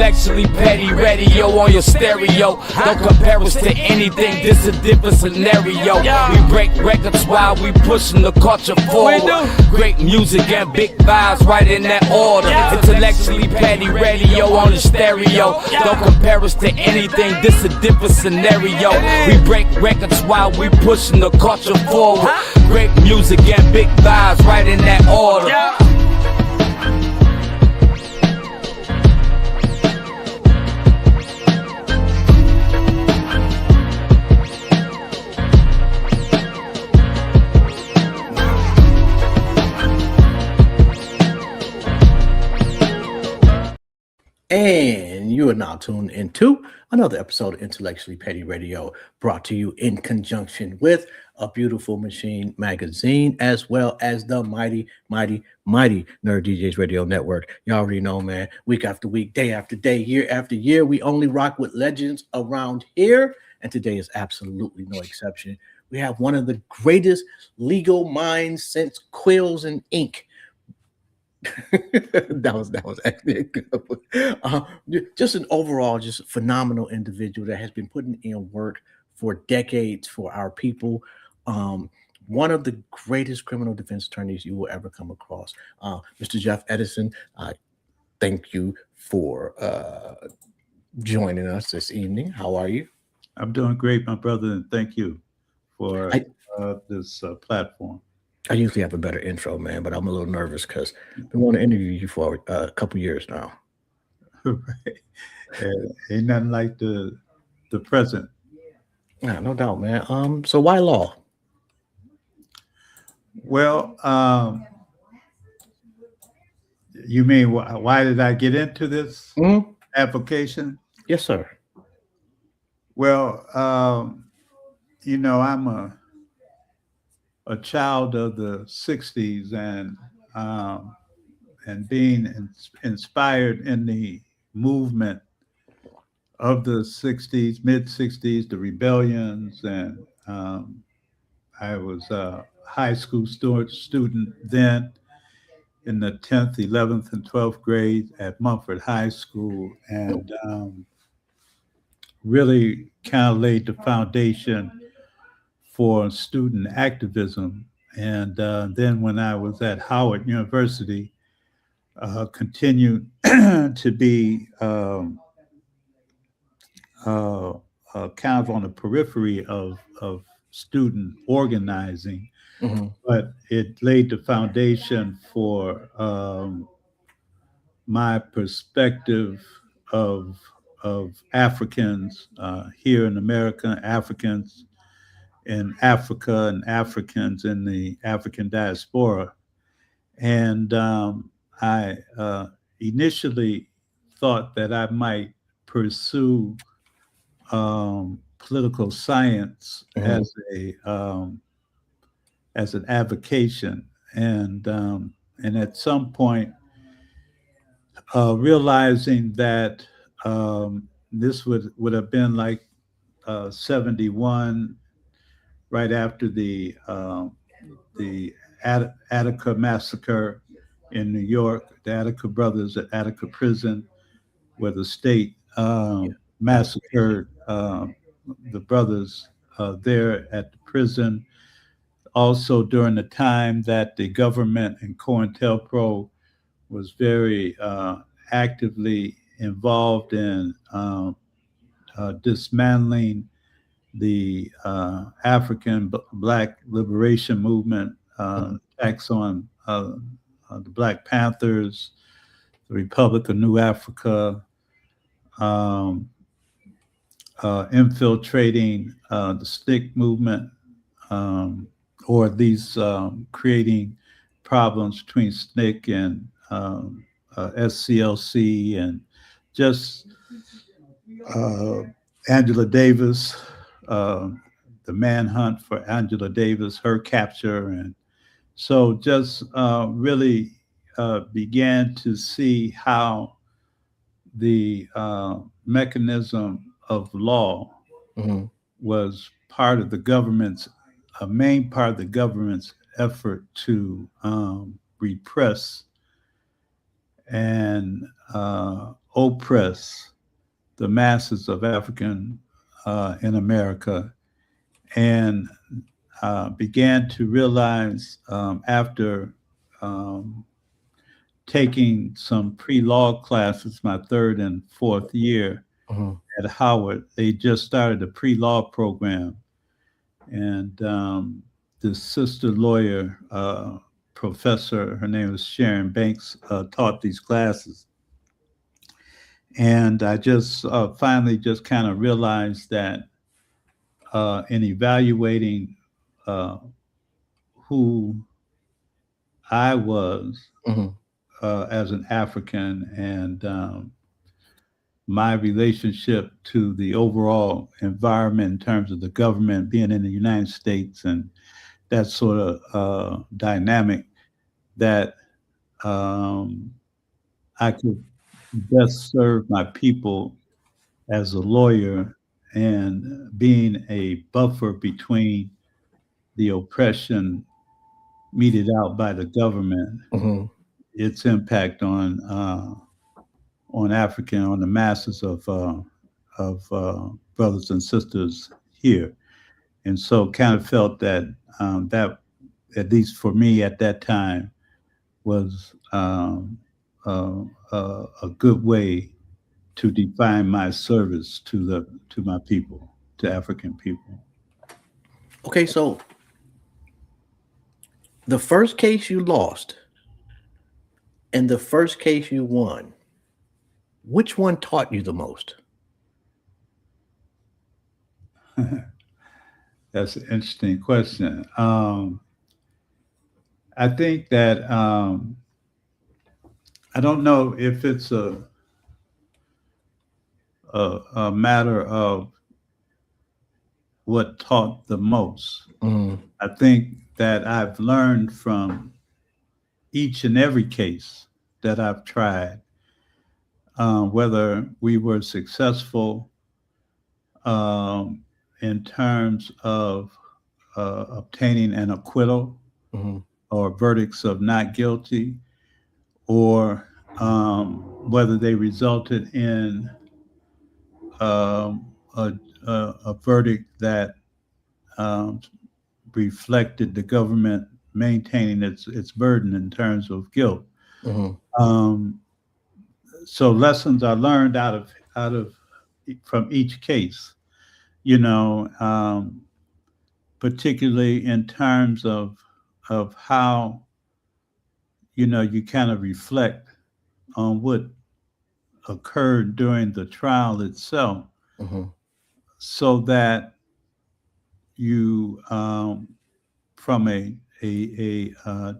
Intellectually petty radio on your stereo. Don't compare us to anything, this a different scenario. We break records while we pushing the culture forward. Great music and big vibes right in that order. Intellectually petty radio on the stereo. Don't compare us to anything, this a different scenario. We break records while we pushing the culture forward. Great music and big vibes right in that order. And you are now tuned into another episode of Intellectually Petty Radio, brought to you in conjunction with A Beautiful Machine magazine, as well as the mighty Nerd DJs Radio Network. You already know, man, week after week, day after day, year after year, we only rock with legends around here, and today is absolutely no exception. We have one of the greatest legal minds since quills and ink. that was actually a good one. Just an overall, just phenomenal individual that has been putting in work for decades for our people. One of the greatest criminal defense attorneys you will ever come across. Mr. Jeff Edison, thank you for joining us this evening. How are you? I'm doing great, my brother, and thank you for this platform. I usually have a better intro, man, but I'm a little nervous because I've been wanting to interview you for a couple years now. Right. Ain't nothing like the present. Yeah, no doubt, man. So why law? Well, you mean why did I get into this application? Yes, sir. Well, I'm a child of the 60s and being inspired in the movement of the 60s, mid-60s, the rebellions. And I was a high school student then in the 10th, 11th, and 12th grade at Mumford High School, and really kind of laid the foundation for student activism. And then when I was at Howard University, continued to be kind of on the periphery of student organizing, but it laid the foundation for my perspective of Africans here in America, Africans in Africa, and Africans in the African diaspora. And I initially thought that I might pursue political science as an avocation, and at some point realizing that this would have been like 71, right after the Attica massacre in New York, the Attica brothers at Attica prison, where the state massacred the brothers there at the prison. Also during the time that the government and COINTELPRO was very actively involved in dismantling the African Black Liberation Movement, attacks on the Black Panthers, the Republic of New Africa, infiltrating the SNCC movement, or these creating problems between SNCC and SCLC, and just Angela Davis, the manhunt for Angela Davis, her capture. And so just really began to see how the mechanism of law was part of the government's, a main part of the government's effort to repress and oppress the masses of African in America, and began to realize after taking some pre-law classes, my third and fourth year at Howard, they just started a pre-law program, and the sister lawyer professor, her name was Sharon Banks, taught these classes. And I just finally just kind of realized that in evaluating who I was as an African, and my relationship to the overall environment in terms of the government, being in the United States, and that sort of dynamic, that I could best serve my people as a lawyer and being a buffer between the oppression meted out by the government, its impact on African, on the masses of brothers and sisters here. And so kind of felt that that, at least for me at that time, was a good way to define my service to my people, to African people. Okay, so the first case you lost and the first case you won, which one taught you the most? That's an interesting question. I think that I don't know if it's a matter of what taught the most. I think that I've learned from each and every case that I've tried, whether we were successful in terms of obtaining an acquittal or verdicts of not guilty, or whether they resulted in a verdict that reflected the government maintaining its burden in terms of guilt. So lessons are learned out of from each case, particularly in terms of how you kind of reflect on what occurred during the trial itself, so that you, from a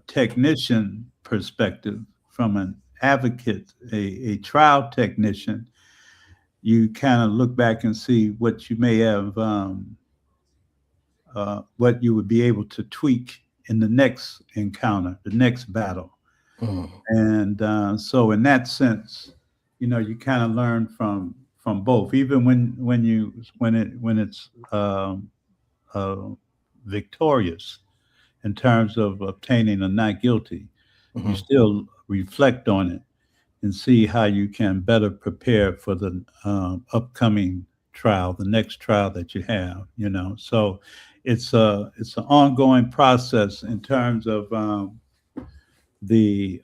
technician perspective, from an advocate, a trial technician, you kind of look back and see what you may have, what you would be able to tweak in the next encounter, the next battle. And so in that sense, you kind of learn from both, even when it's victorious in terms of obtaining a not guilty, you still reflect on it and see how you can better prepare for the upcoming trial, the next trial that you have. So it's an ongoing process in terms of the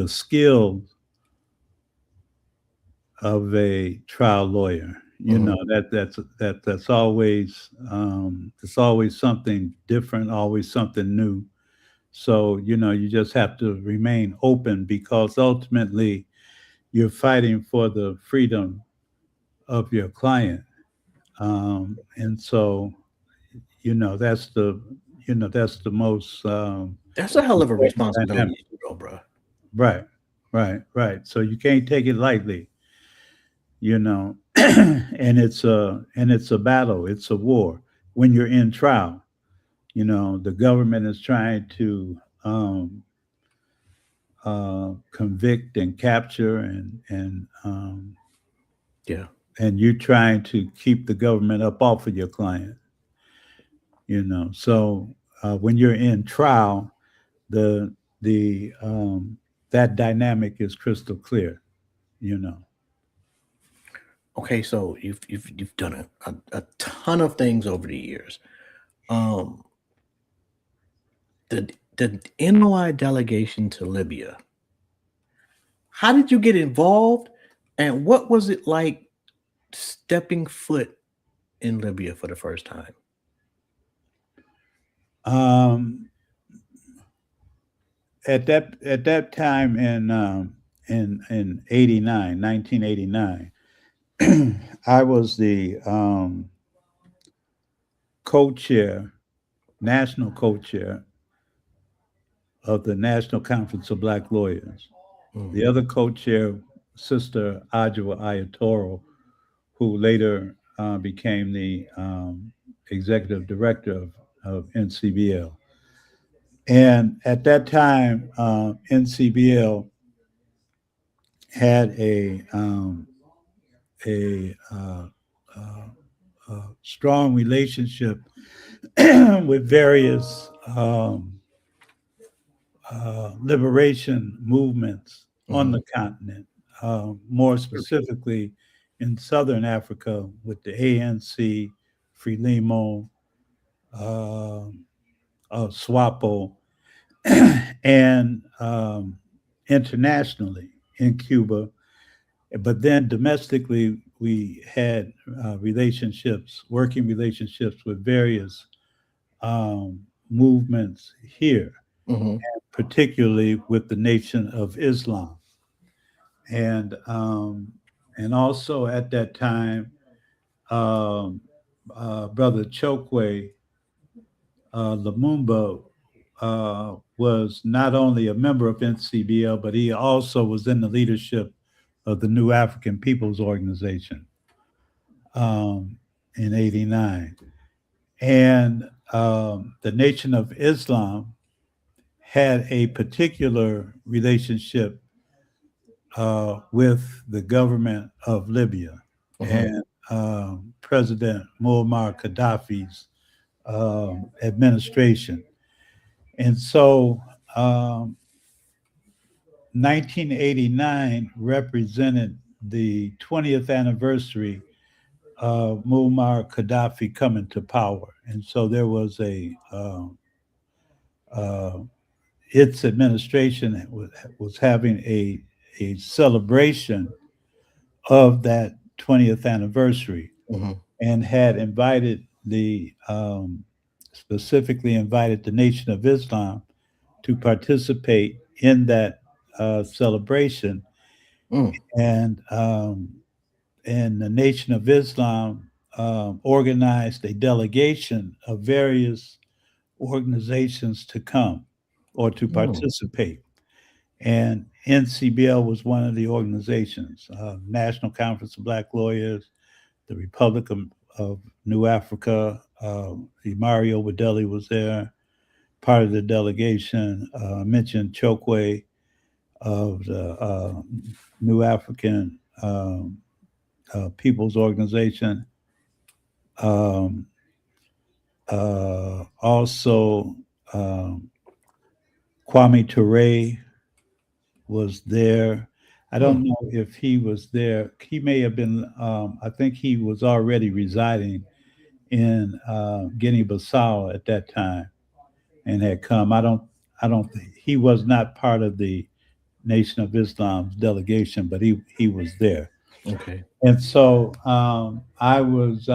skills of a trial lawyer. That's always it's always something different, always something new. So you just have to remain open, because ultimately you're fighting for the freedom of your client, and so that's the most That's a hell of a dynamic. responsibility, bro. Right. So you can't take it lightly, and it's a battle, it's a war. When you're in trial, the government is trying to convict and capture, and you're trying to keep the government up off of your client. So when you're in trial, the that dynamic is crystal clear. you know. Okay, so you've done a ton of things over the years. Um, the NOI delegation to Libya. How did you get involved, and what was it like stepping foot in Libya for the first time? Um, at that time in 89, 1989, I was the co-chair, national co-chair of the National Conference of Black Lawyers. Mm, The other co-chair, Sister Adjua Ayatoro, who later became the executive director of NCBL. And at that time, NCBL had a strong relationship with various liberation movements on mhm, the continent, more specifically in Southern Africa with the ANC, Frelimo, uh, SWAPO, and internationally in Cuba. But then domestically, we had relationships, working relationships with various movements here, mhm, particularly with the Nation of Islam. And also at that time, um, Brother Chokwe Lumumba was not only a member of NCBL, but he also was in the leadership of the New African People's Organization um, in '89. And the Nation of Islam had a particular relationship with the government of Libya mhm, and President Muammar Gaddafi's administration. And so 1989 represented the 20th anniversary of Muammar Gaddafi coming to power. And so there was uh, its administration was having a celebration of that 20th anniversary mhm, and had invited specifically invited the Nation of Islam to participate in that celebration. mm, And the Nation of Islam organized a delegation of various organizations to come or to mm, participate. And NCBL was one of the organizations, National Conference of Black Lawyers, the Republic of New Africa. Mario Wadelli was there, part of the delegation. I mentioned Chokwe of the New African People's Organization. Um, also, um, Kwame Ture was there. I mm, don't know if he was there. He may have been. I think he was already residing in Guinea-Bissau at that time and had come. I don't think he was not part of the Nation of Islam's delegation, but he was there. okay. And so I was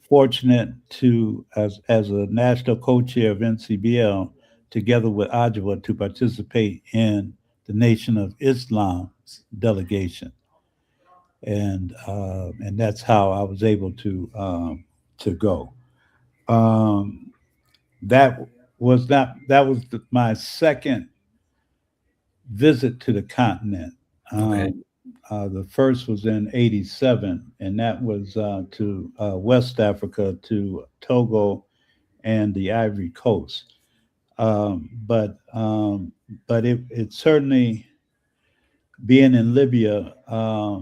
fortunate to, as a national co-chair of NCBL, together with Ajwa, to participate in the Nation of Islam's delegation, and that's how I was able to go. Um, that that was my second visit to the continent. Okay. The first was in '87, and that was to West Africa, to Togo and the Ivory Coast. But it certainly, being in Libya, uh,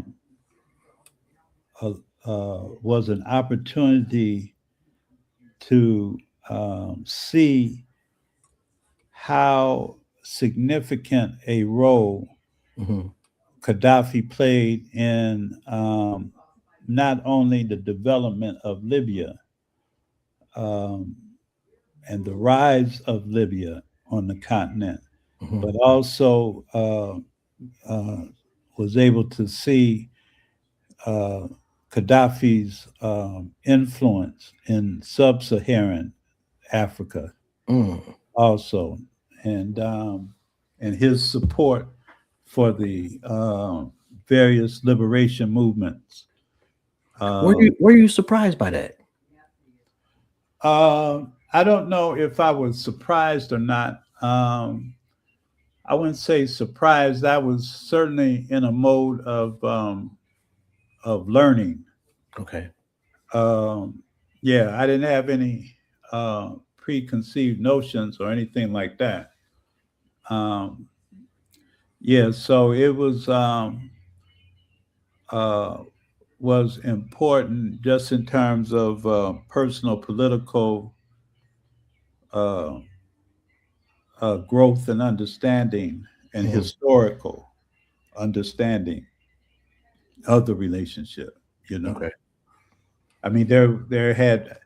was an opportunity to see how significant a role Mhm, Gaddafi played in not only the development of Libya um, and the rise of Libya on the continent, but also was able to see uh, Gaddafi's influence in sub-Saharan Africa also, and his support for the various liberation movements. Were you surprised by that? I don't know if I was surprised or not. I wouldn't say surprised. I was certainly in a mode of learning. Okay. Yeah, I didn't have any preconceived notions or anything like that. Um, yeah, so it uh, was important just in terms of personal political uh, growth and understanding and historical understanding of the relationship. You know, Okay. I mean, there had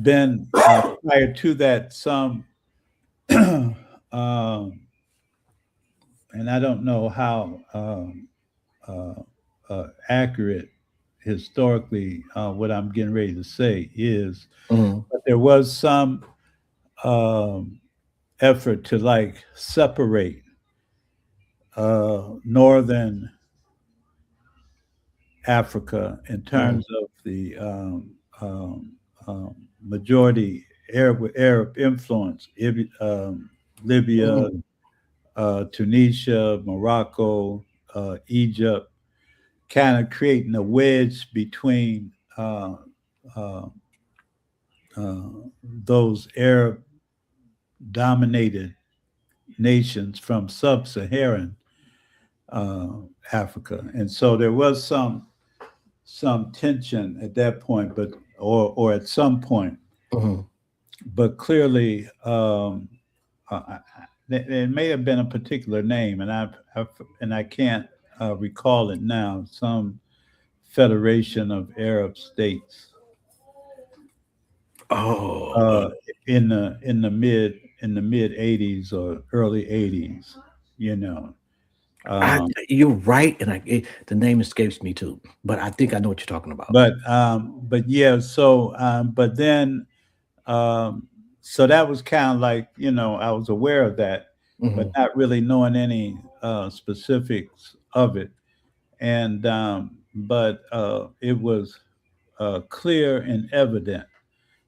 been prior to that some, um, and I don't know how accurate historically what I'm getting ready to say is, but there was some um, effort to like separate northern Africa in terms of the majority Arab influence, Libya, Tunisia, Morocco, Egypt, kind of creating a wedge between uh, those Arab dominated nations from sub-Saharan Africa, and so there was some tension at that point, but or at some point, but clearly it may have been a particular name, and I can't recall it now. Some Federation of Arab States. Oh, In the mid '80s or early '80s, you know. you're right, and the name escapes me too, but I think I know what you're talking about. But yeah, so but then so that was kind of like, you know, I was aware of that, but not really knowing any specifics of it. And but it was clear and evident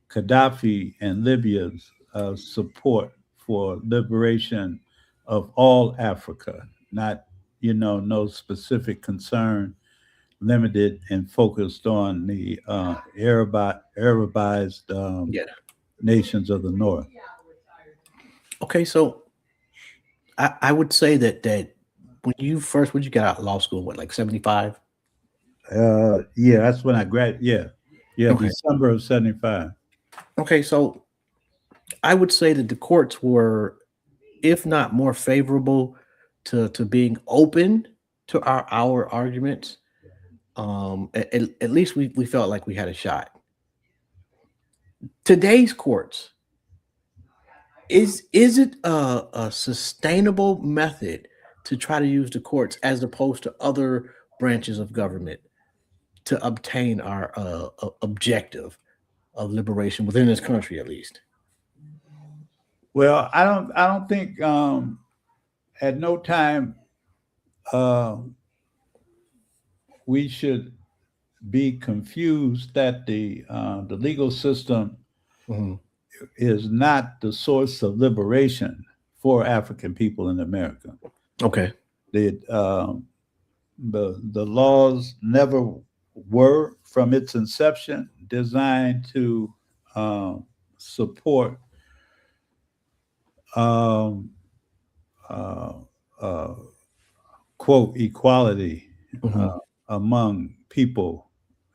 Gaddafi and Libya's support for liberation of all Africa, not, you know, no specific concern limited and focused on the Arabized Yeah. nations of the North. Okay, so I would say that when when you got out of law school, what, like 75? Yeah, that's when I graduated. Yeah, Okay. December of '75. Okay, so I would say that the courts were, if not more favorable to being open to our arguments. At least we felt like we had a shot. Today's courts, is it a sustainable method to try to use the courts as opposed to other branches of government to obtain our objective of liberation within this country, at least? Well, I don't think at no time uh, we should be confused that the legal system Mhm. is not the source of liberation for African people in America. Okay. The the laws never were, from its inception, designed to support um, uh, uh, quote equality Mhm. among people.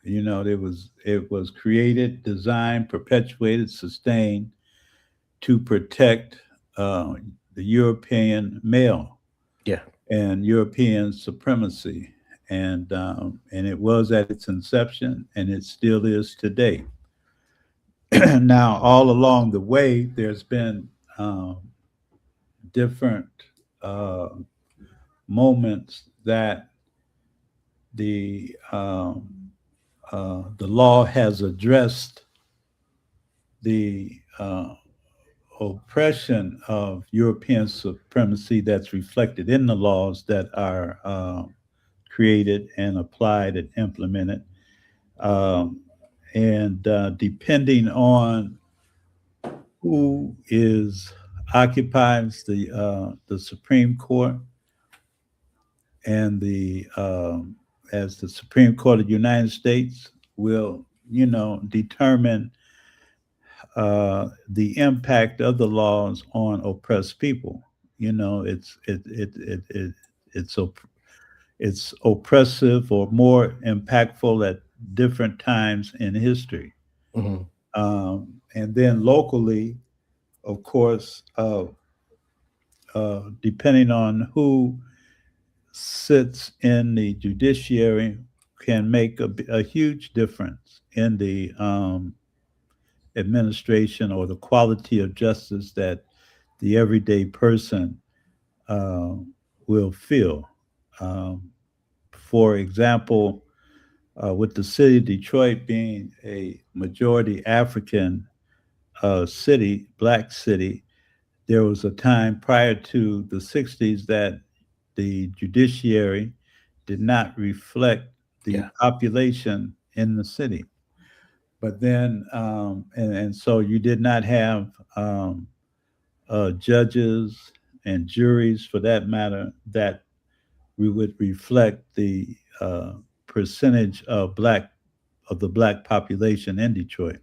You know, it was created, designed, perpetuated, sustained to protect the European male. Yeah. and European supremacy. And it was at its inception, and it still is today. Now, all along the way, there's been different uh, moments that the the law has addressed the oppression of European supremacy that's reflected in the laws that are created and applied and implemented. Um, and depending on who is occupies the Supreme Court and the as the Supreme Court of the United States will, determine the impact of the laws on oppressed people. It's oppressive or more impactful at different times in history. Mhm. And then locally, of course, depending on who sits in the judiciary, can make a huge difference in the administration or the quality of justice that the everyday person uh, will feel. Um, for example, with the city of Detroit being a majority African city, black city, there was a time prior to the 60s that the judiciary did not reflect the Yeah. population in the city. But then, and so you did not have judges and juries, for that matter, that we would reflect the percentage of the black population in Detroit.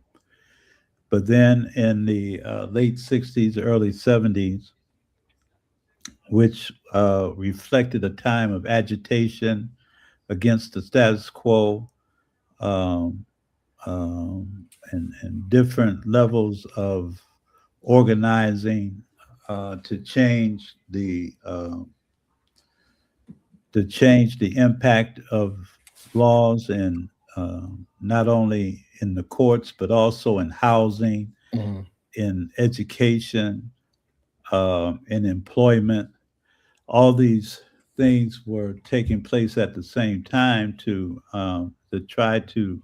But then in the late 60s, early 70s, which reflected a time of agitation against the status quo, um, and different levels of organizing to change the impact of laws, and not only in the courts but also in housing, Mhm. in education, in employment. All these things were taking place at the same time to try to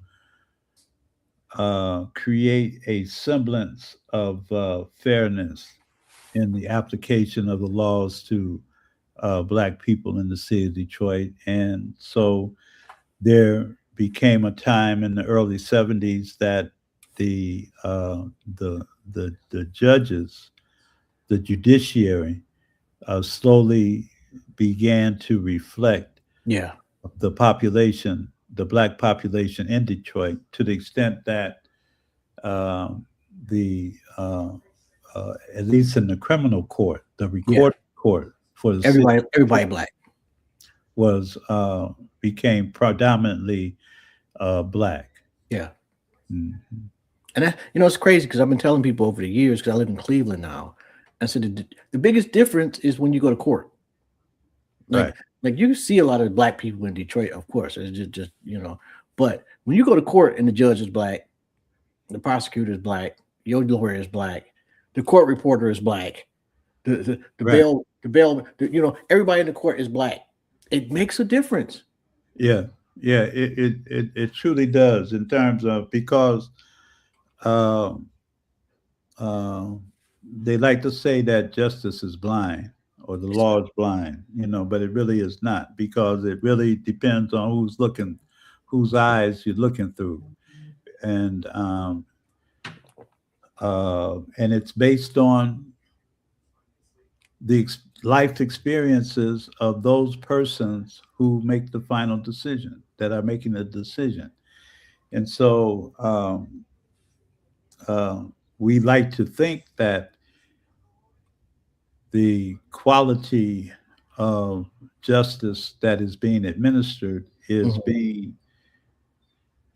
create a semblance of fairness in the application of the laws to black people in the city of Detroit. And so there became a time in the early 70s that the the judges, the judiciary, slowly began to reflect Yeah. the population, the black population in Detroit, to the extent that um, the at least in the criminal court, the Yeah. record court for the city Everybody black. was became predominantly black. Yeah. Mhm. And that, it's crazy because I've been telling people over the years, because I live in Cleveland now. I said the biggest difference is when you go to court. Right. Like you see a lot of black people in Detroit, of course. It's just but when you go to court and the judge is black, the prosecutor is black, your lawyer is black, the court reporter is black, the Right. everybody in the court is black. It makes a difference. Yeah. Yeah. It truly does, in terms of, because uh, uh, they like to say that justice is blind or the law is blind, but it really is not, because it really depends on who's looking, whose eyes you're looking through. And and it's based on the life experiences of those persons who make the final decision, that are making the decision. And so uh, we like to think that the quality of justice that is being administered is Mhm. being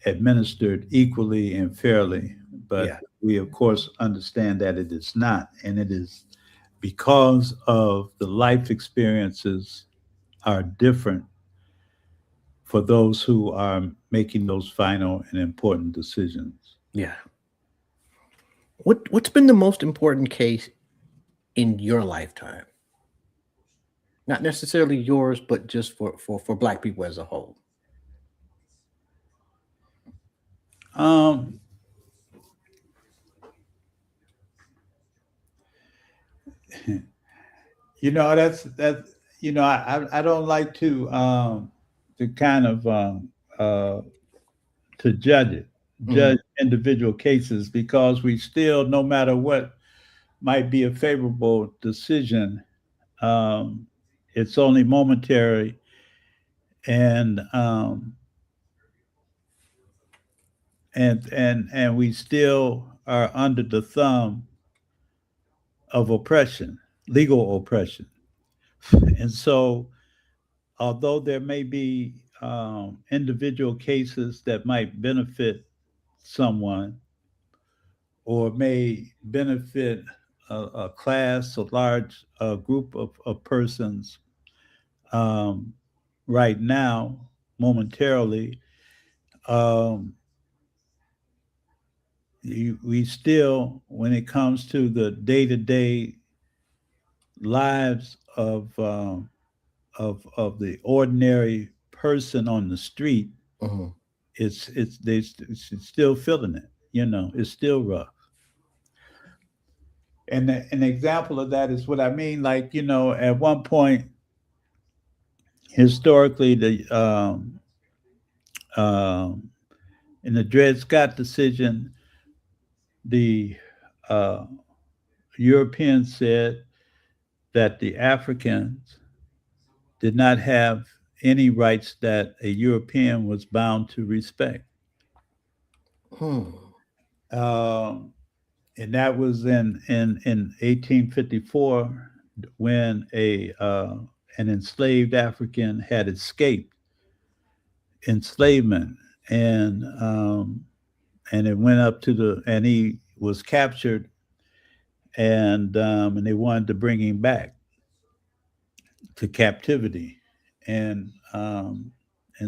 administered equally and fairly. But Yeah. we, of course, understand that it is not. And it is because of the life experiences are different for those who are making those final and important decisions. Yeah. What's been the most important case in your lifetime? Not necessarily yours, but just for Black people as a whole. Um, that's I don't like to kind of uh, to Mhm. judge individual cases, because we still, no matter what might be a favorable decision, um, it's only momentary, and and we still are under the thumb of oppression, legal oppression. And so, although there may be individual cases that might benefit someone or may benefit a class, a large group of persons um, right now, momentarily, um, we still, when it comes to the day to day lives of the ordinary person on the street, Mhm. it's still feeling it. It's still rough. And an example of that is what I mean. Like, at one point, historically, um, in the Dred Scott decision, the uh, Europeans said that the Africans did not have any rights that a European was bound to respect. Hmm. Um, and that was in 1854, when a an enslaved African had escaped enslavement, and it went up to and he was captured, and they wanted to bring him back to captivity, and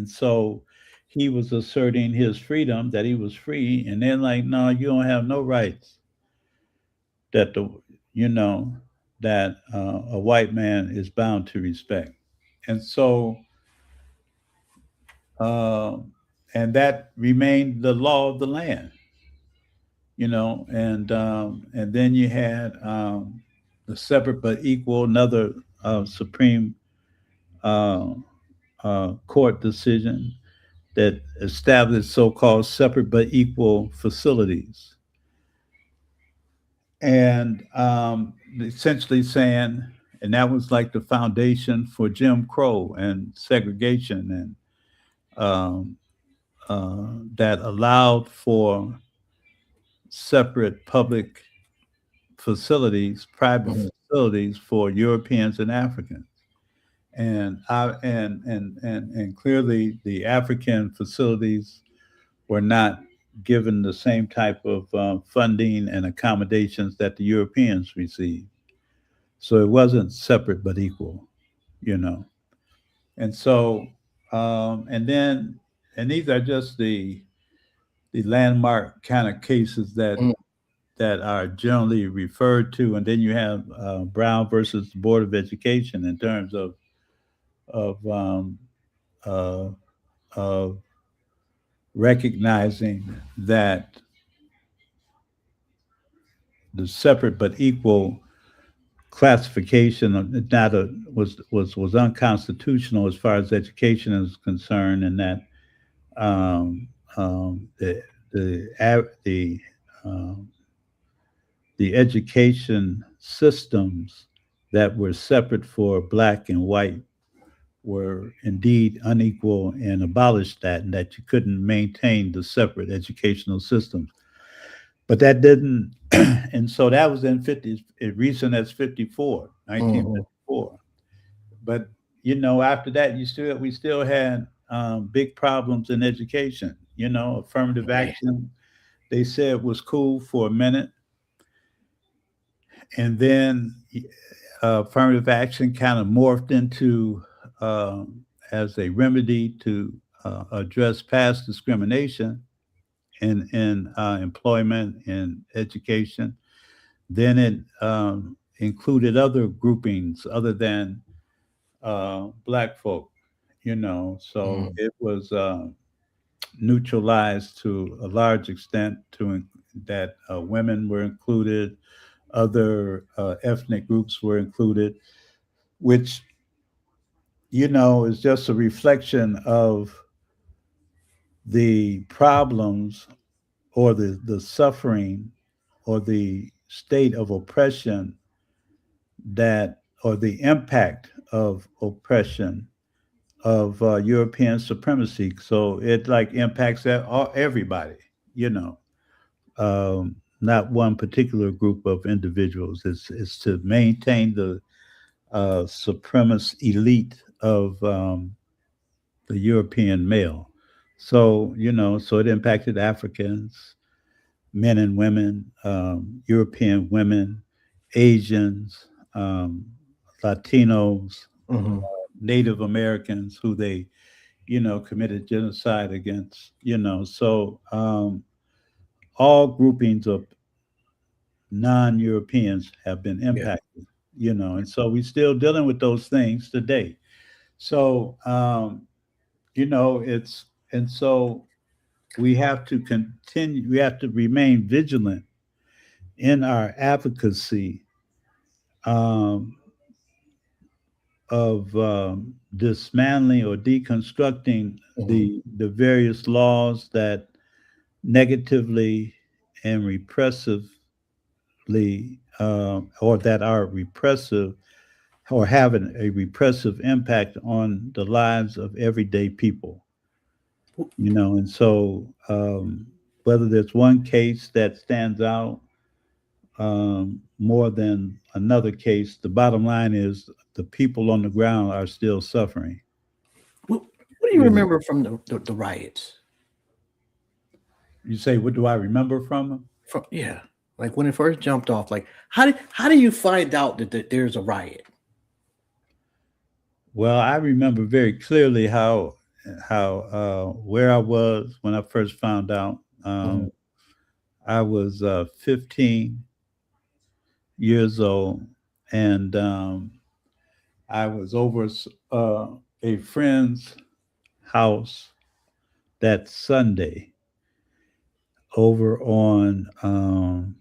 so he was asserting his freedom, that he was free, and they're like, no, you don't have no rights that the you know that a white man is bound to respect. And so uh, and that remained the law of the land, and then you had the separate but equal, another Supreme uh, court decision that established so-called separate but equal facilities, and essentially saying, and that was like the foundation for Jim Crow and segregation, and that allowed for separate public facilities, private Mhm. facilities for Europeans and Africans. And clearly the African facilities were not given the same type of funding and accommodations that the Europeans received. So it wasn't separate but equal, you know. And so, and then, and these are just the landmark kind of cases Mhm. that are generally referred to. And then you have Brown versus the Board of Education, in terms of uh, of recognizing that the separate but equal classification not was unconstitutional as far as education is concerned, and that um, the um, the education systems that were separate for black and white were indeed unequal, and abolished that, and that you couldn't maintain the separate educational systems. But that didn't, and so that was in 50, recent as 54, Mhm. 1954. But after that, we still had big problems in education. Affirmative Man. action, they said, was cool for a minute, and then affirmative action kind of morphed into as a remedy to address past discrimination in employment and education. Then it included other groupings other than black folk, so Mhm. it was neutralized to a large extent that women were included, other ethnic groups were included, which, is just a reflection of the problems or the suffering or the state of oppression that or the impact of oppression of European supremacy. So it like impacts everybody, you know, not one particular group of individuals. It's to maintain the supremacist elite of the European male. So, so it impacted Africans, men and women, European women, Asians, Latinos, Mhm. Native Americans who they, committed genocide against, so all groupings of non-Europeans have been Yeah. impacted, and so we're still dealing with those things today. So, it's, and so we have to continue, we have to remain vigilant in our advocacy um, of dismantling or deconstructing Mhm. the various laws that negatively and repressively or that are repressive or having a repressive impact on the lives of everyday people, and so whether there's one case that stands out more than another case, the bottom line is the people on the ground are still suffering. What do you You know, remember from the riots? you say, what do I remember from them? From yeah, like when it first jumped off. Like how do you find out that there's a riot? Well, I remember very clearly how where I was when I first found out. Mhm. I was 15 years old, and I was over a friend's house that Sunday over on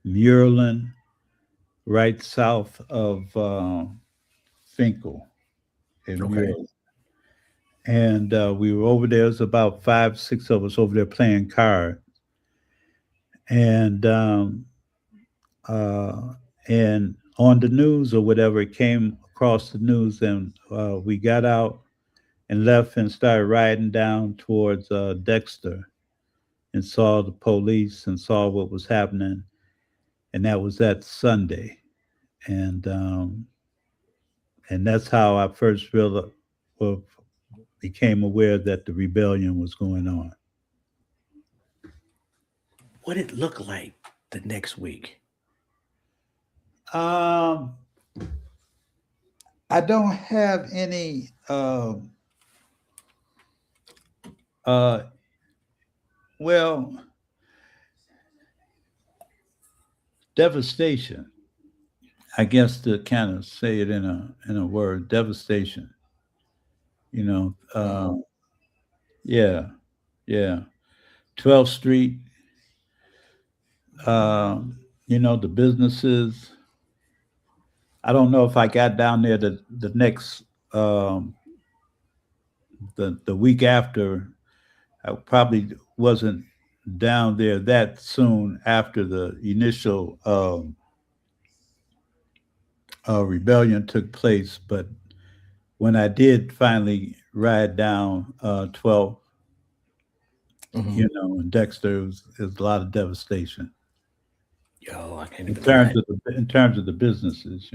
Muirland, right south of Finkel in Okay. Muirland. And we were over there. There's about 5, 6 of us over there playing cards. And uh, and on the news or whatever, it came across the news, and we got out and left and started riding down towards Dexter and saw the police and saw what was happening. And that was that Sunday. And that's how I first realized, well, became aware that the rebellion was going on. What it looked like the next week? Um, I don't have any uh, well, devastation. I guess to kind of say it in a word, devastation. You know, Mhm. yeah, yeah. 12th Street. The businesses. I don't know if I got down there the next um, the week after. I probably wasn't down there that soon after the initial rebellion took place. But when I did finally ride down 12, Mhm. in Dexter, it was a lot of devastation Yo, I can't in even terms imagine. of the businesses,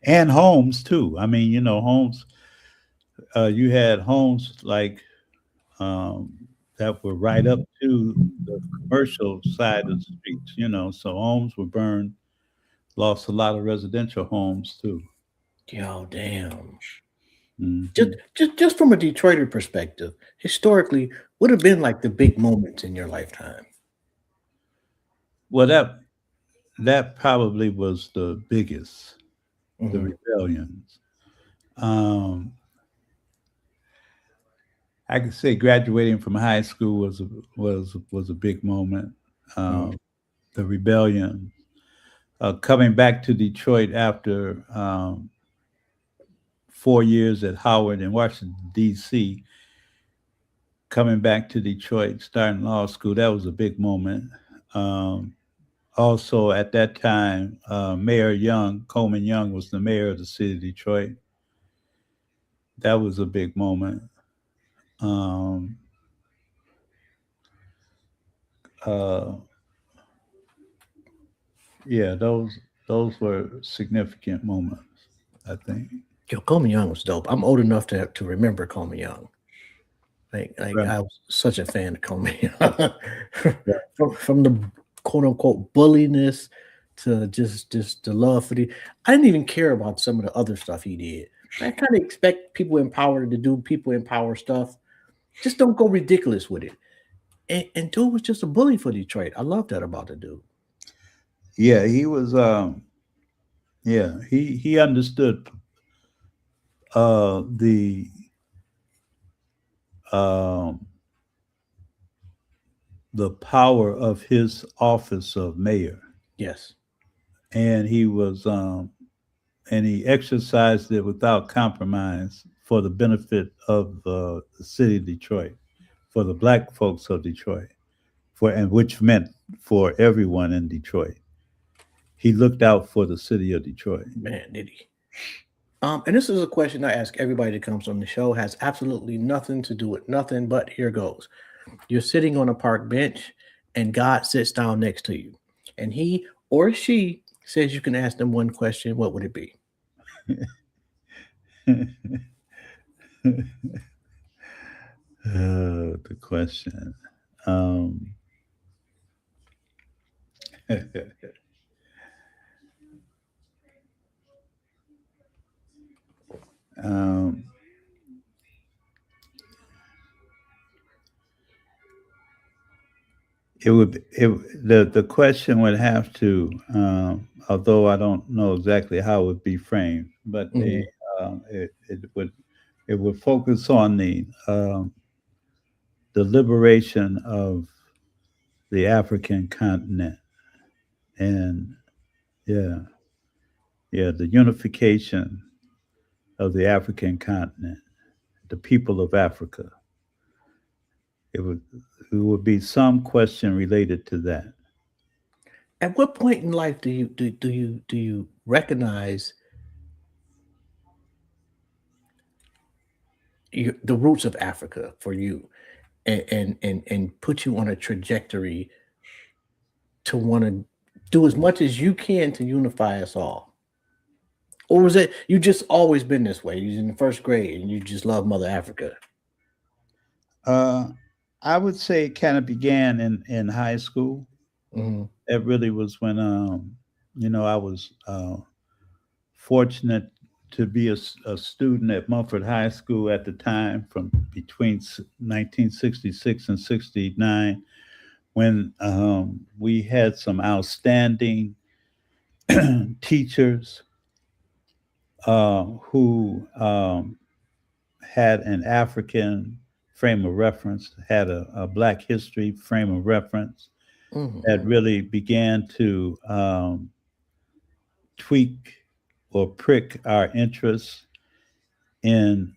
and homes too. I mean, homes. You had homes like um, that were right up to the commercial side of the streets. So homes were burned. Lost a lot of residential homes too. Yo, damn. Just, Mhm. just from a Detroiter perspective, historically, what have been like the big moments in your lifetime? Well, that probably was the biggest, the Hmm. rebellions. Um, I could say graduating from high school was a big moment. Hmm. Um, the rebellion, coming back to Detroit after 4 years at Howard in Washington D.C., coming back to Detroit, starting law school, that was a big moment. Um, Also, at that time, Mayor Young, Coleman Young, was the mayor of the city of Detroit. That was a big moment. Um, uh, yeah, those were significant moments, I think. Yo, Coleman Young was dope. I'm old enough to remember Coleman Young. Like Right. I was such a fan of Coleman Young. From the quote unquote bulliness to just the love for the. I didn't even care about some of the other stuff he did. I kind of expect people in power to do people in power stuff. Just don't go ridiculous with it. And dude was just a bully for Detroit. I love that about the dude. Yeah, he was. Yeah, he understood um, the power of his office of mayor, Yes. and he exercised it without compromise for the benefit of the city of Detroit, for the black folks of Detroit, and which meant for everyone in Detroit. He looked out for the city of Detroit. Man, did he? And this is a question I ask everybody that comes on the show. Has absolutely nothing to do with nothing, but here goes. You're sitting on a park bench, and God sits down next to you, and he or she says you can ask them one question. What would it be? The question. Um, um, the question would have to, although I don't know exactly how it would be framed, but Mhm. it would focus on the liberation of the African continent, and yeah, yeah, the unification of the African continent, the people of Africa. It would it would be some question related to that. At what point in life do you recognize the roots of Africa for you, and put you on a trajectory to want to do as much as you can to unify us all? Or was it you just always been this way? You was in the first grade and you just love Mother Africa? Uh, I would say it kind of began in high school. Hmm. That really was when I was fortunate to be a student at Mumford High School at the time, from between 1966 and 69, when we had some outstanding teachers who had an African frame of reference, had a Black history frame of reference, Hmm. that really began to tweak or prick our interests in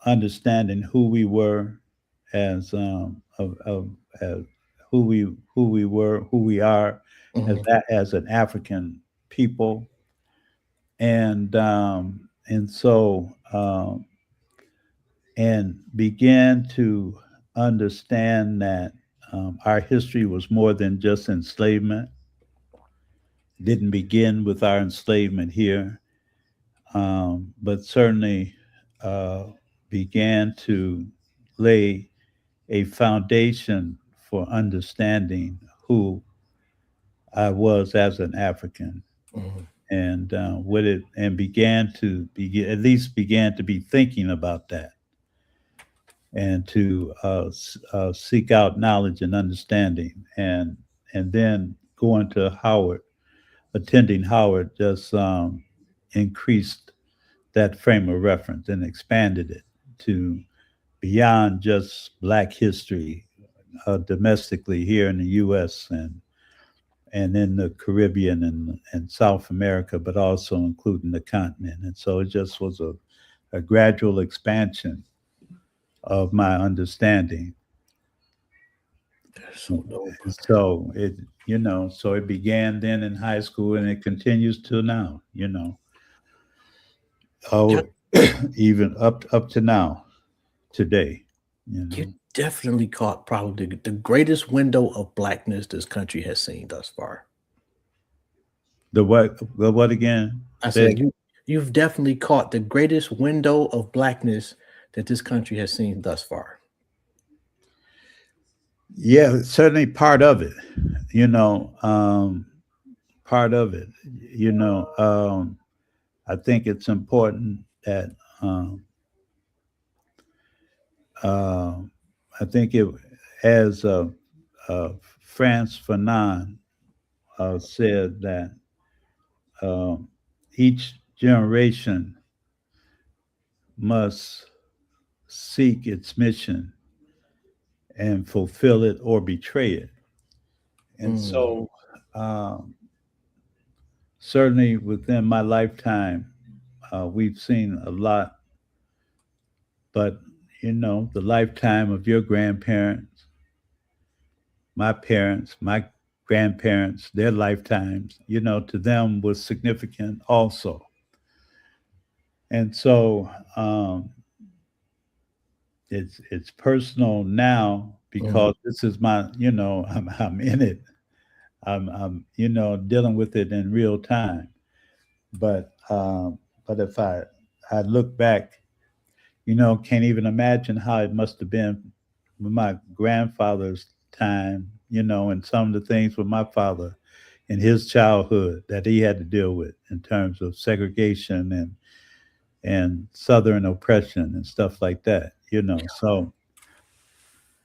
understanding who we were as as who we are as Hmm. as an African people, and so and began to understand that our history was more than just enslavement. It didn't begin with our enslavement here, but certainly uh, began to lay a foundation for understanding who I was as an African. Hmm. and with it, and began to be thinking about that, and to seek out knowledge and understanding, and then going to Howard, attending Howard, just increased that frame of reference and expanded it to beyond just Black history, domestically here in the U.S. and in the Caribbean and South America, but also including the continent. And so it just was a gradual expansion of my understanding. That's so dope. So so it began then in high school, and it continues till now, oh, even up to now, today, You definitely caught probably the greatest window of blackness this country has seen thus far. The what again? I said you've definitely caught the greatest window of blackness that this country has seen thus far. Yeah, certainly part of it, part of it, I think it's important that uh, I think it, as France Fanon said, that uh, each generation must seek its mission and fulfill it or betray it. And so, certainly within my lifetime, we've seen a lot, but the lifetime of your grandparents, my parents, my grandparents, their lifetimes, to them was significant also. And so it's personal now because this is my, I'm in it. I'm dealing with it in real time. But if I look back, can't even imagine how it must have been with my grandfather's time, and some of the things with my father in his childhood that he had to deal with in terms of segregation and Southern oppression and stuff like that, So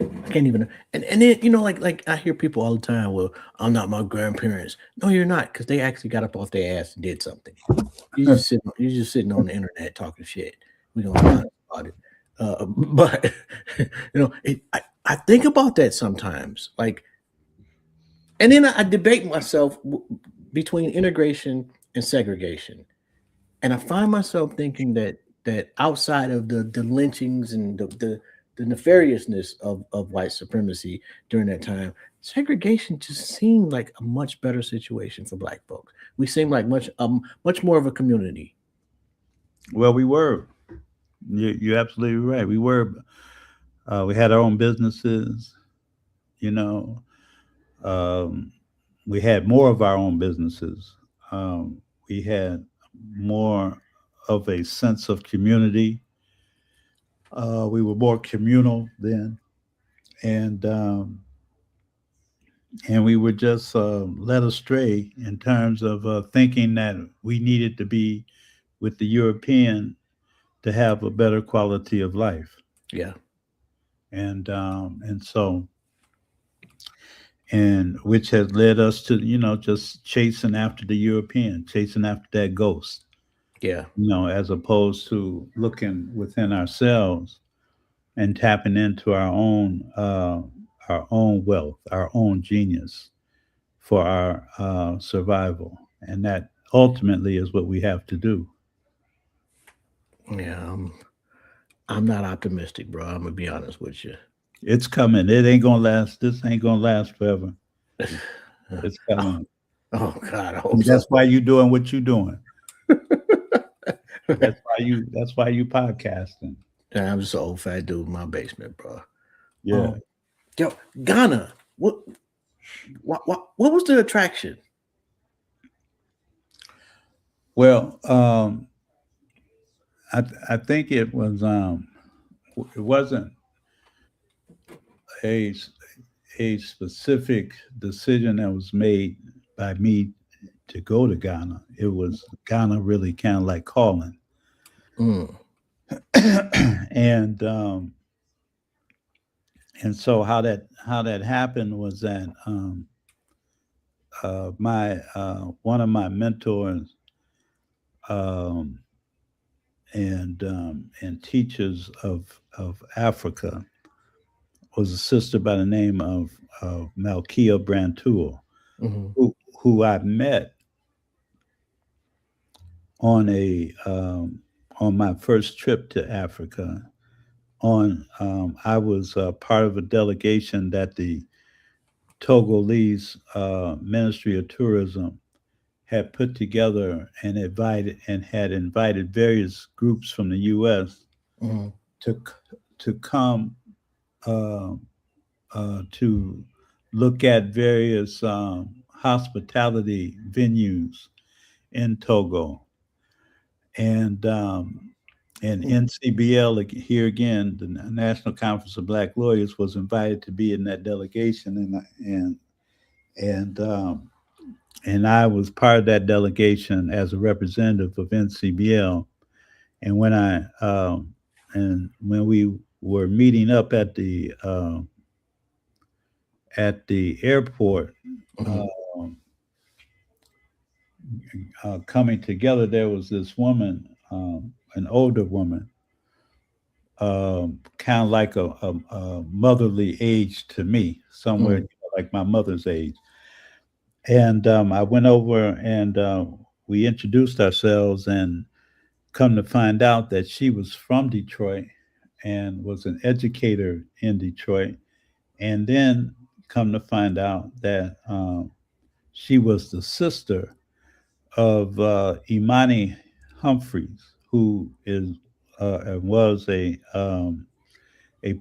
I can't even and then like I hear people all the time. Well, I'm not my grandparents. No, you're not, because they actually got up off their ass and did something. You're just sitting on the internet talking shit. We don't know about it. But I think about that sometimes. Like, and then I debate myself between integration and segregation, and I find myself thinking that outside of the lynchings and the nefariousness of white supremacy during that time, segregation just seemed like a much better situation for Black folks. We seemed like much more of a community. Well, we were. You're absolutely right. We were. We had our own businesses. You know, um, we had more of our own businesses. We had more of a sense of community. We were more communal then, and we were just led astray in terms of thinking that we needed to be with the European to have a better quality of life. Yeah. And so, and which has led us to just chasing after the European, chasing after that ghost. Yeah. As opposed to looking within ourselves and tapping into our own wealth, our own genius for our survival, and that ultimately is what we have to do. Yeah. I'm not optimistic, bro. I'm gonna be honest with you. It's coming. It ain't gonna last. This ain't gonna last forever. It's coming. Oh God, I hope And so. that's why you doing what you doing. That's why you podcasting. Yeah, I'm just an old fat dude in my basement, bro. Yeah. Yo, Ghana. What was the attraction? Well, I think it wasn't a specific decision that was made by me to go to Ghana. It was Ghana really kind of like calling. Mm. and so how that happened was that my one of my mentors um, and teachers of Africa was a sister by the name of Malkia Brantua, Mhm. who I met on a on my first trip to Africa. I was part of a delegation that the Togolese Ministry of Tourism had put together and had invited various groups from the U.S. Mhm. to come uh, to look at various hospitality venues in Togo, and NCBL here again, the National Conference of Black Lawyers, was invited to be in that delegation, and I was part of that delegation as a representative of NCBL. And when we were meeting up at the airport, Mhm. coming together, there was this woman, an older woman, kind of like a motherly age to me, somewhere Mhm. like my mother's age. And I went over and we introduced ourselves, and come to find out that she was from Detroit and was an educator in Detroit. And then come to find out that she was the sister of Imani Humphreys, who is was a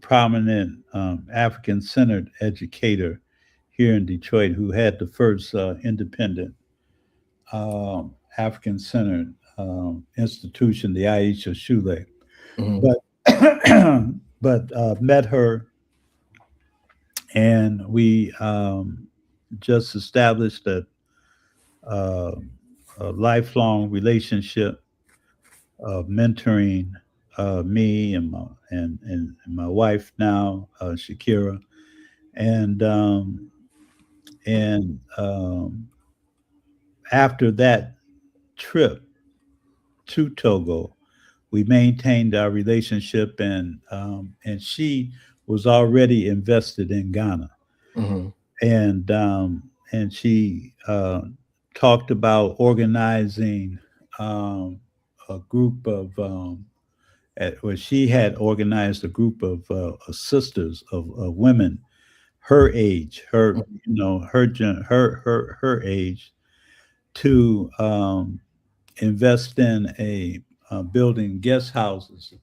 prominent African-centered educator here in Detroit, who had the first independent African-centered institution, the Aisha Shule. Mhm. But met her, and we just established uh, a lifelong relationship of mentoring me and my wife now, Shakira, and and after that trip to Togo, we maintained our relationship, and she was already invested in Ghana, Mhm. and she talked about organizing a group of where she had organized a group of sisters of women her age, her age, to invest in a building guest houses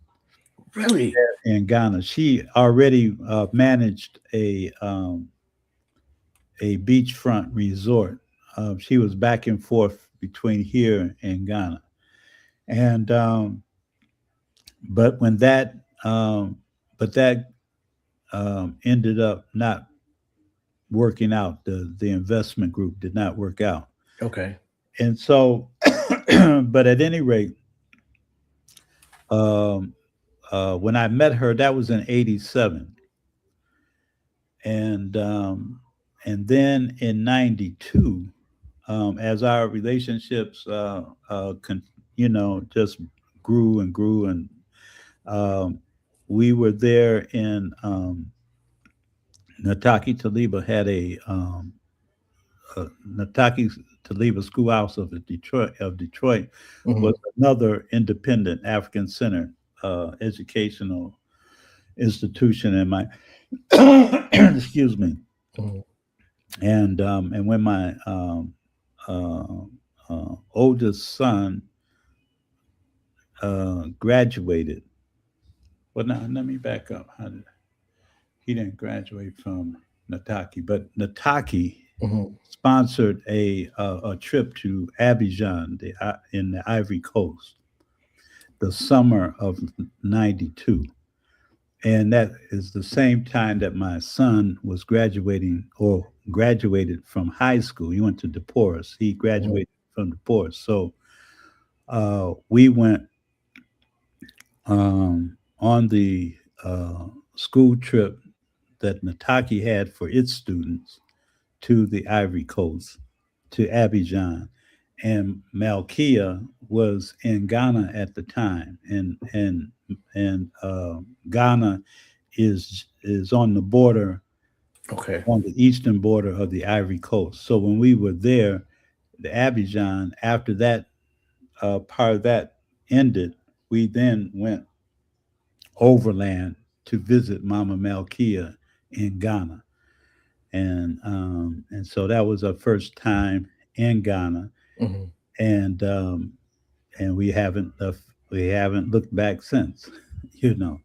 Really? in Ghana. She already managed a beachfront resort. She was back and forth between here and Ghana, and but when that but that ended up not working out. The investment group did not work out, Okay. and so, but at any rate, um, when I met her, that was in '87, and then in '92, as our relationships, just grew and grew, and um, we were there in Nataki Taliba had Nataki Taliba Schoolhouse of Detroit was Mhm. another independent African centered educational institution in my excuse me. Mhm. And when my uh, oldest son graduated, well, now let me back up. He didn't graduate from Nataki, but Nataki Mhm. sponsored a trip to Abidjan, in the Ivory Coast, the summer of '92. And that is the same time that my son was graduating or graduated from high school. He went to DePorres. He Mhm. graduated from the porch. So we went on the school trip that Nataki had for its students to the Ivory Coast, to Abidjan, and Malkia was in Ghana at the time, and Ghana is on the border, Okay. on the eastern border of the Ivory Coast. So when we were there, the Abidjan, after that part of that ended, we then went overland to visit Mama Malkia in Ghana, and so that was our first time in Ghana, Mhm. and we haven't looked back since, you know.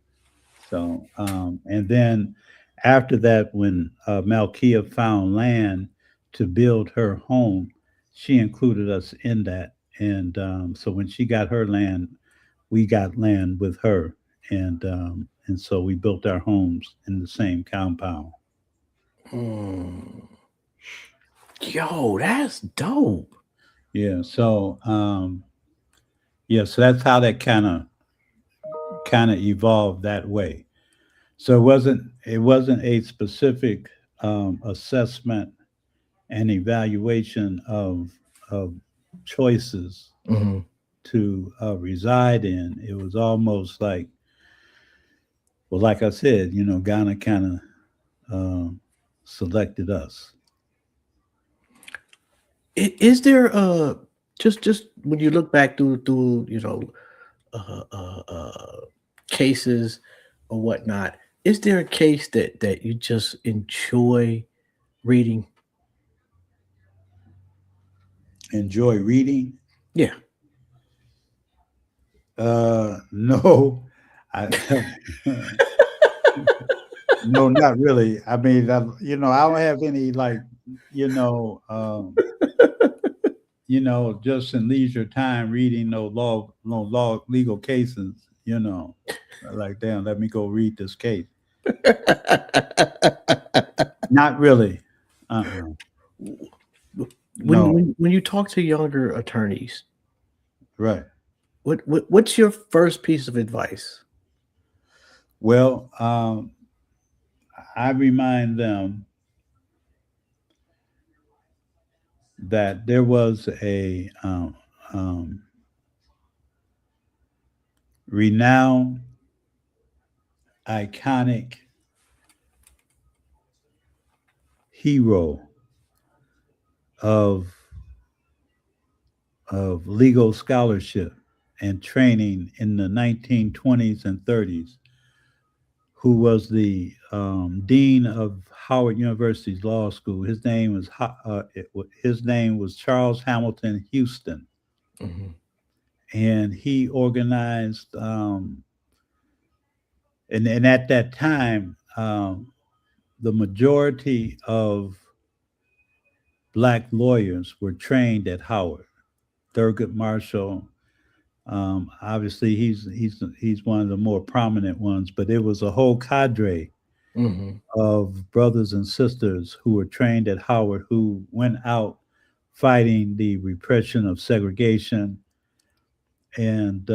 So and then after that, when Malkia found land to build her home, she included us in that, and so when she got her land, we got land with her, and so we built our homes in the same compound. Mm. Yo, that's dope. Yeah. So yeah, so that's how that kind of evolved that way. So it wasn't a specific assessment and evaluation of choices Mhm. to reside in. It was almost like, well, like I said, Ghana kind of selected us. Is there just when you look back through uh, uh, uh, cases or whatnot, is there a case that you just enjoy reading? Enjoy reading? Yeah. No, I no, not really. I mean, I don't have any like, you know, um, just in leisure time reading no law legal cases. Like, damn, let me go read this case. Not really. Uh-uh. when, No. when you talk to younger attorneys, Right. what's your first piece of advice? Well, I remind them that there was a renowned, iconic hero of legal scholarship and training in the 1920s and 30s, who was the dean of Howard University's law school. His name was Charles Hamilton Houston, Mhm. and he organized. And at that time, the majority of black lawyers were trained at Howard. Thurgood Marshall, obviously, he's one of the more prominent ones, but it was a whole cadre Mhm. of brothers and sisters who were trained at Howard who went out fighting the repression of segregation and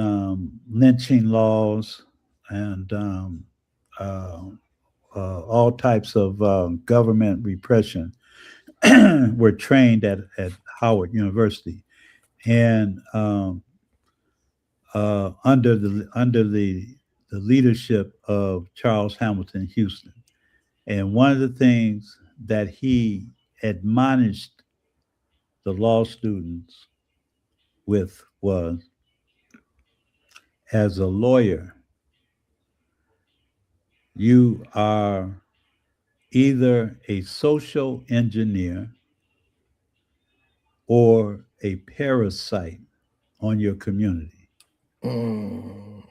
lynching laws and uh, all types of government repression were trained at Howard University. And under the leadership of Charles Hamilton Houston. And one of the things that he admonished the law students with was, as a lawyer, you are either a social engineer or a parasite on your community. Mm.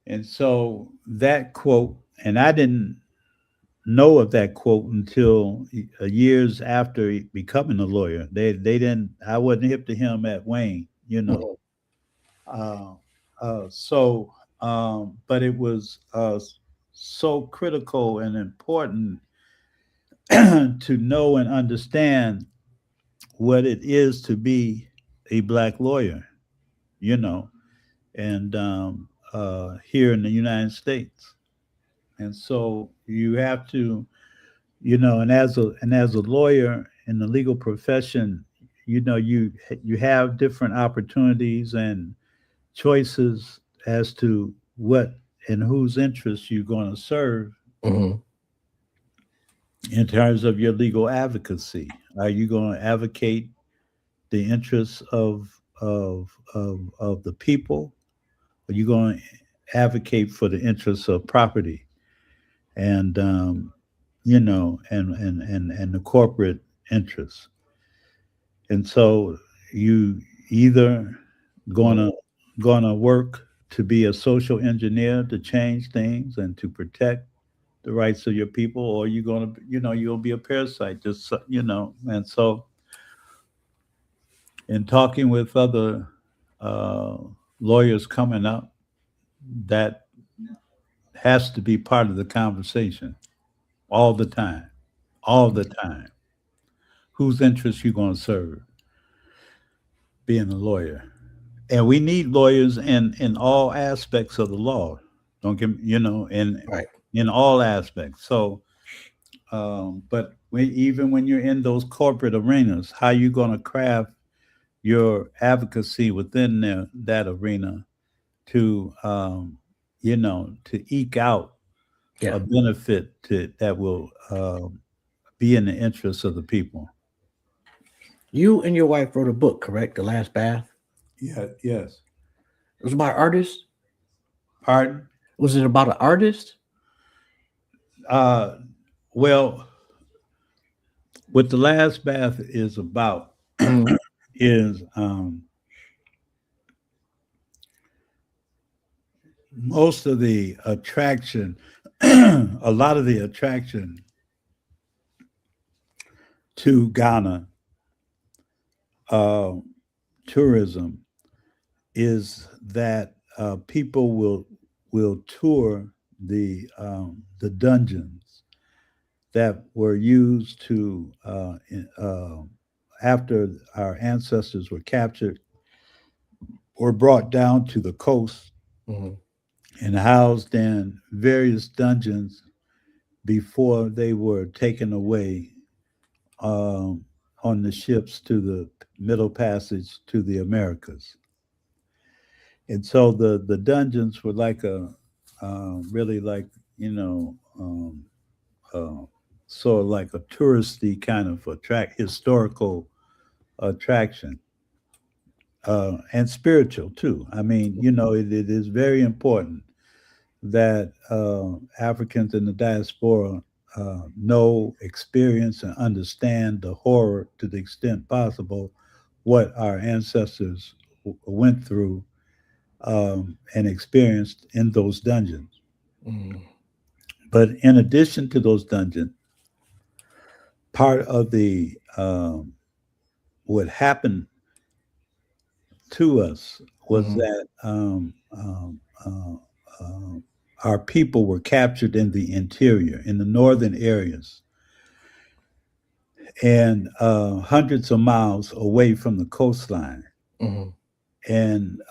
And so that quote, and I didn't know of that quote until years after becoming a lawyer. They didn't. I wasn't hip to him at Wayne, you know. Mhm. Uh, so, but it was so critical and important to know and understand what it is to be a black lawyer, you know, and here in the United States. And so you have to, and as a lawyer in the legal profession, you have different opportunities and choices as to what and whose interests you're going to serve Mm-hmm. in terms of your legal advocacy. Are you going to advocate the interests of the people? Are you going to advocate for the interests of property and and the corporate interests? And so you either gonna gonna work to be a social engineer to change things and to protect the rights of your people, or you're gonna you'll be a parasite, just and so in talking with other uh, lawyers coming up, that has to be part of the conversation all the time, all the time. Whose interests you going to serve being a lawyer? And we need lawyers in all aspects of the law. Don't get Right. in all aspects. So, but even when you're in those corporate arenas, how you going to craft your advocacy within that arena to to eke out Yeah. a benefit that will be in the interests of the people. You and your wife wrote a book, correct? The Last Bath. Yeah. Yes. It was about artists. Pardon? Was it about an artist? Uh, well, what the last bath is about Mm-hmm. is most of the attraction, a lot of the attraction to Ghana uh, tourism is that people will tour the dungeons that were used to after our ancestors were captured or brought down to the coast Mm-hmm. and housed in various dungeons before they were taken away um, on the ships to the Middle Passage to the Americas. And so the dungeons were like a really like you know uh, sort of like a touristy kind of historical attraction and spiritual too. I mean, it is very important that Africans in the diaspora know, experience, and understand the horror to the extent possible what our ancestors went through and experienced in those dungeons. Mm-hmm. But in addition to those dungeons, part of the what happened to us was Mm-hmm. that our people were captured in the interior, in the northern areas, and hundreds of miles away from the coastline. Mm-hmm. And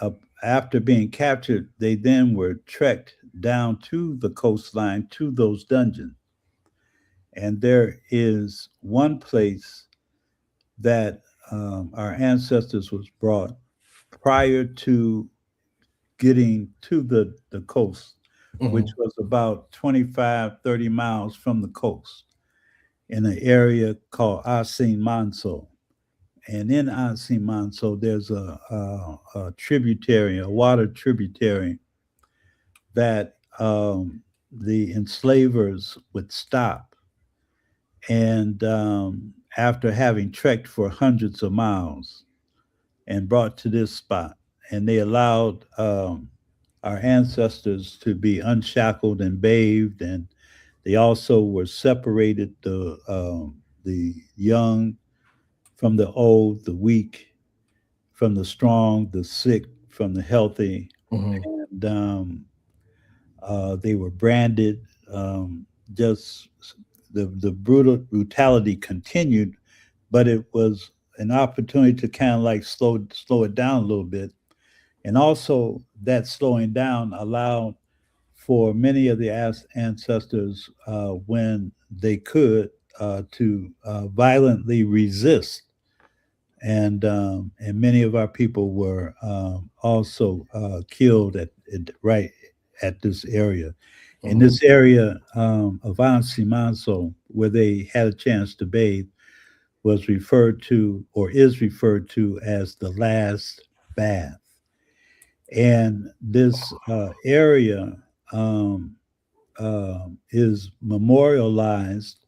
after being captured, they then were trekked down to the coastline to those dungeons. And there is one place that our ancestors was brought prior to getting to the coast, which Mm-hmm. was about 25, 30 miles from the coast in an area called Asin Manso. And in Asin Manso, there's a tributary, a water tributary that the enslavers would stop. And after having trekked for hundreds of miles and brought to this spot, and they allowed our ancestors to be unshackled and bathed, and they also were separated the young from the old, the weak from the strong, the sick from the healthy, Mm-hmm. and they were branded. Just the brutality continued, but it was an opportunity to kind of like slow it down a little bit, and also that slowing down allowed for many of the ancestors, when they could, to violently resist, and many of our people were also killed right at this area. In Mhm. this area of Ansimanso, where they had a chance to bathe, was referred to or is referred to as the last bath. And this area um, is memorialized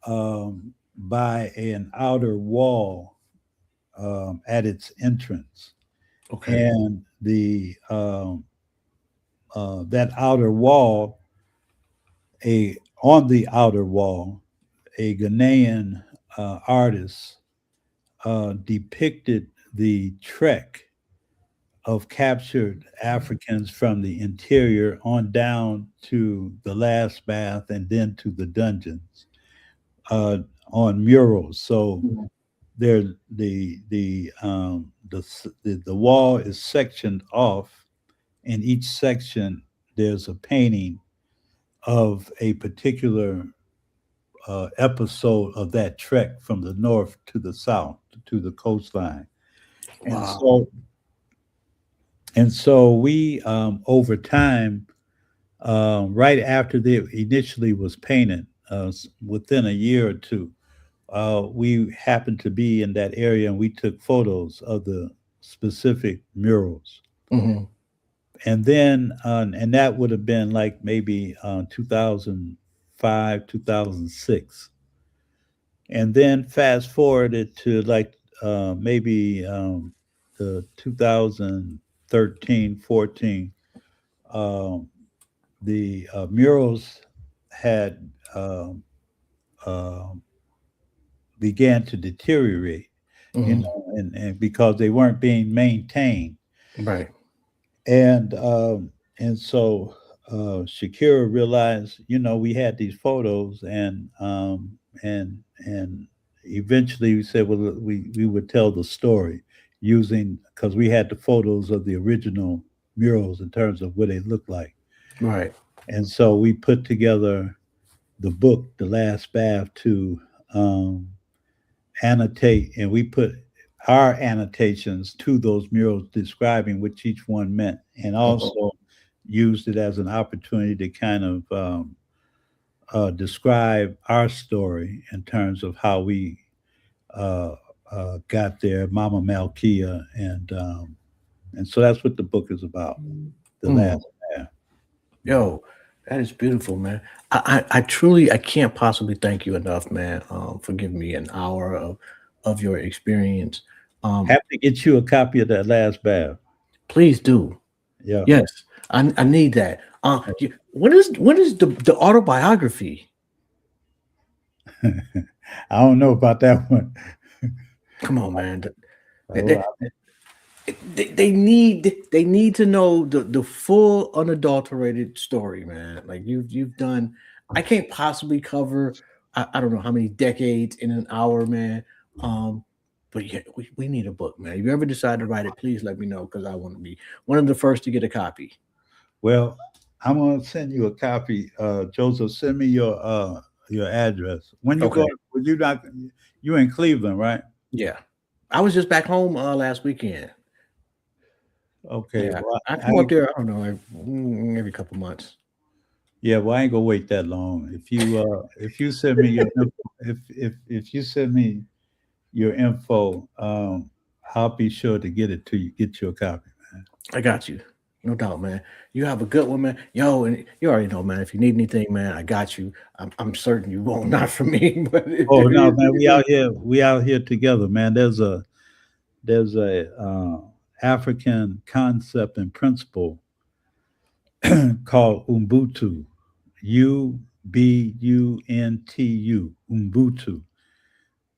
by an outer wall at its entrance. Okay. And the that outer wall, a on the outer wall, a Ghanaian artist depicted the trek of captured Africans from the interior on down to the last bath and then to the dungeons uh, on murals. So Mhm. there, the wall is sectioned off. In each section, there's a painting of a particular episode of that trek from the north to the south to the coastline. And Wow. so we, over time, right after they initially was painted, within a year or two, we happened to be in that area and we took photos of the specific murals. Hmm. And then, and that would have been like maybe 2005, 2006. And then fast forwarded to like maybe the 2013, 14, um, the murals had uh, began to deteriorate, Hmm. and because they weren't being maintained. Right. And so Shakira realized, we had these photos, and eventually we said, well, we would tell the story using, because we had the photos of the original murals in terms of what they looked like. Right. And so we put together the book, The Last Bath, to um, annotate, and we put our annotations to those murals describing what each one meant, and Mhm. also used it as an opportunity to kind of describe our story in terms of how we uh, got there, Mama Malkia, and so that's what the book is about, The Mm. Last Bath. Yo, that is beautiful, man. I truly I can't possibly thank you enough, man, for giving me an hour of your experience. Um, Have to get you a copy of that Last Bath. please do. Yeah. Yes, I need that. When is the autobiography? I don't know about that one. Come on, man. They, Oh, they, they need to know the full unadulterated story, man. Like you've done. I can't possibly cover. I don't know how many decades in an hour, man. Um, but yeah, we need a book, man. If you ever decide to write it, please let me know because I want to be one of the first to get a copy. well, I'm gonna send you a copy. Joseph, send me your address. When you go, Okay. would you not? You in Cleveland, right? Yeah. I was just back home last weekend. Okay. Yeah. Well, I come up there, I don't know, every couple months. yeah. Well, I ain't gonna wait that long. If you send me your if you send me your info, I'll be sure to get it to you. Get you a copy. I got you. No doubt, man. You have a good one, man. Yo, and you already know, man. If you need anything, man, I got you. I'm certain you won't. Not from me, but if Oh there no, is man. anything, We out here together, man. There's a African concept and principle called Ubuntu. Ubuntu, Ubuntu.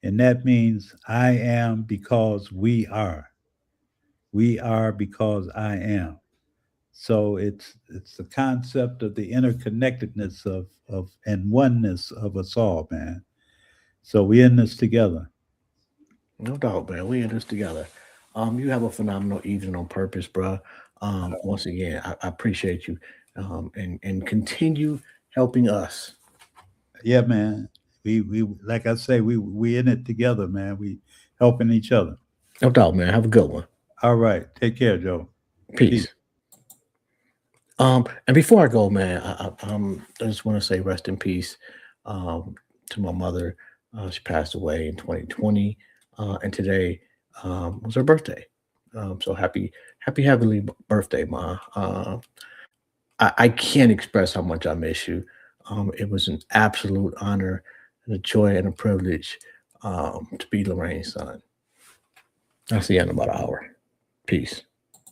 And that means I am because we are. We are because I am. So it's the concept of the interconnectedness of and oneness of us all, man. So we in this together. No doubt, man. We in this together. You have a phenomenal evening on purpose, bro. Once again, I appreciate you. And continue helping us. Yeah, man. We like I say, we in it together, man. We helping each other. No doubt, man. Have a good one. All right. Take care, Joe. Peace. And before I go, man, I just want to say rest in peace to my mother. She passed away in 2020, and today was her birthday. So happy heavenly birthday, Ma. I can't express how much I miss you. It was an absolute honor and a joy and a privilege to be Lorraine's son. I'll see you in about an hour. Peace.